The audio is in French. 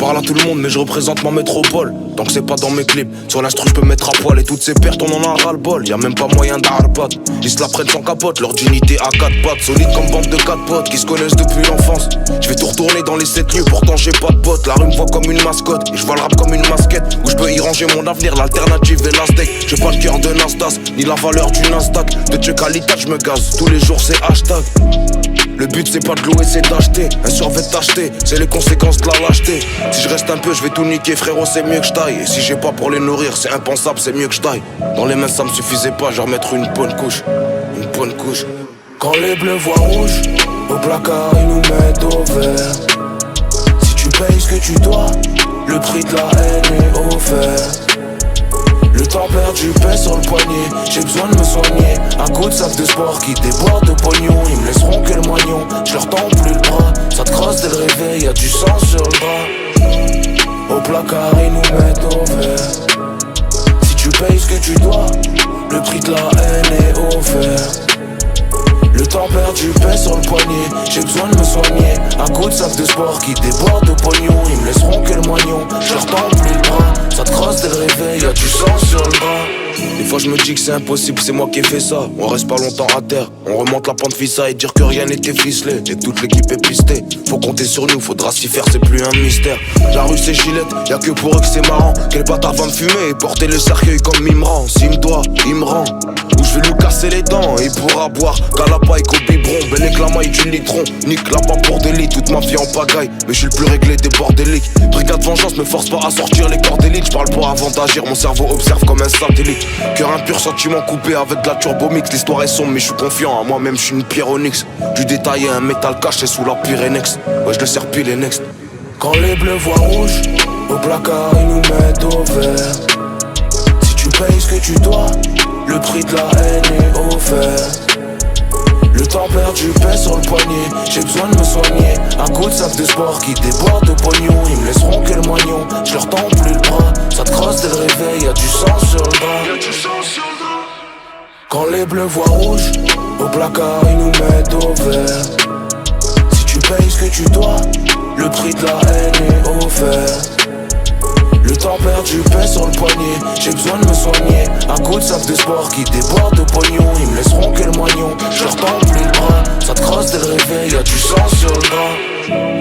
parle à tout le monde mais je représente ma métropole. Tant que c'est pas dans mes clips, sur l'instru je peux mettre à poil. Et toutes ces pertes on en a ras le bol. Y'a même pas moyen d'arbat. Ils se la prennent sans capote, leur dignité à 4 pattes. Solide comme bande de 4 potes qui se connaissent depuis l'enfance. Je vais tout retourner dans les 7 lieux, pourtant j'ai pas de potes. La rue me voit comme une mascotte et je vois le rap comme une masquette. Où je peux y ranger mon avenir, l'alternative est la steak. J'ai pas le cœur de Nasdaq, ni la valeur d'une Nasdaq. De Tche qualité je me gaze, tous les jours c'est hashtag. Le but c'est pas de louer, c'est d'acheter. Un survêt d'acheter, c'est les conséquences de la lâcheté. Si je reste un peu, je vais tout niquer, frérot, c'est mieux que je taille. Et si j'ai pas pour les nourrir, c'est impensable, c'est mieux que je taille. Dans les mains ça me suffisait pas, genre mettre une bonne couche. Une bonne couche. Quand les bleus voient rouge, au placard ils nous mettent au vert. Si tu payes ce que tu dois, le prix de la haine est offert. Le temps perdu pèse sur le poignet, j'ai besoin de me soigner. Un coup de sac de sport qui déborde de pognon. Ils me laisseront que le moignon, je leur tends plus le bras. Ça te crosse dès le réveil, y'a du sang sur le bras. Au placard ils nous mettent au vert. Si tu payes ce que tu dois, le prix de la haine est offert. Le temps perdu pèse sur le poignet, j'ai besoin de me soigner. Un coup de sac de sport qui déborde de pognon. Ils me laisseront que le moignon, je leur tends plus le bras. Ça te crosse dès le réveil, y'a du sang sur le bras. Des fois je me dis que c'est impossible, c'est moi qui ai fait ça. On reste pas longtemps à terre, on remonte la pente fissa et dire que rien n'était ficelé. Et toute l'équipe est pistée, faut compter sur nous, faudra s'y faire, c'est plus un mystère. La rue c'est Gillette, y'a que pour eux que c'est marrant. Quel bâtard va me fumer et porter le cercueil comme Mimran. S'il me doit, il me rend. Ou je vais lui casser les dents et il pourra boire qu'à la paille qu'au biberon. Bel éclamaille du litron, nique la pas pour délit. Toute ma vie en pagaille, mais je suis le plus réglé des bordéliques. Brigade vengeance me force pas à sortir les corps d'élite. Je parle pas avant d'agir, mon cerveau observe comme un satellite. Cœur impur, sentiment coupé avec de la turbomix. L'histoire est sombre mais je suis confiant, à moi-même je suis une pierre onyx. Du détaillé, un métal caché sous la Pyrénex. Ouais je le sers pile et next. Quand les bleus voient rouge, au placard ils nous mettent au vert. Si tu payes ce que tu dois, le prix de la haine est offert. Le temps perdu pèse sur le poignet, j'ai besoin de me soigner. Un coup de sac de sport qui déborde de pognon. Ils me laisseront que le moignon, je leur tends plus le bras. Ça te crosse dès le réveil, y'a du sang sur le bras. Quand les bleus voient rouge, au placard ils nous mettent au vert. Si tu payes ce que tu dois, le prix de la haine est offert. Le temps perdu pèse sur le poignet, j'ai besoin de me soigner. Un coup de sac de sport qui déborde de pognon. Ils me laisseront que le moignon, je leur tends plus le bras. Ça te crosse dès le réveil, y'a du sang sur le bras.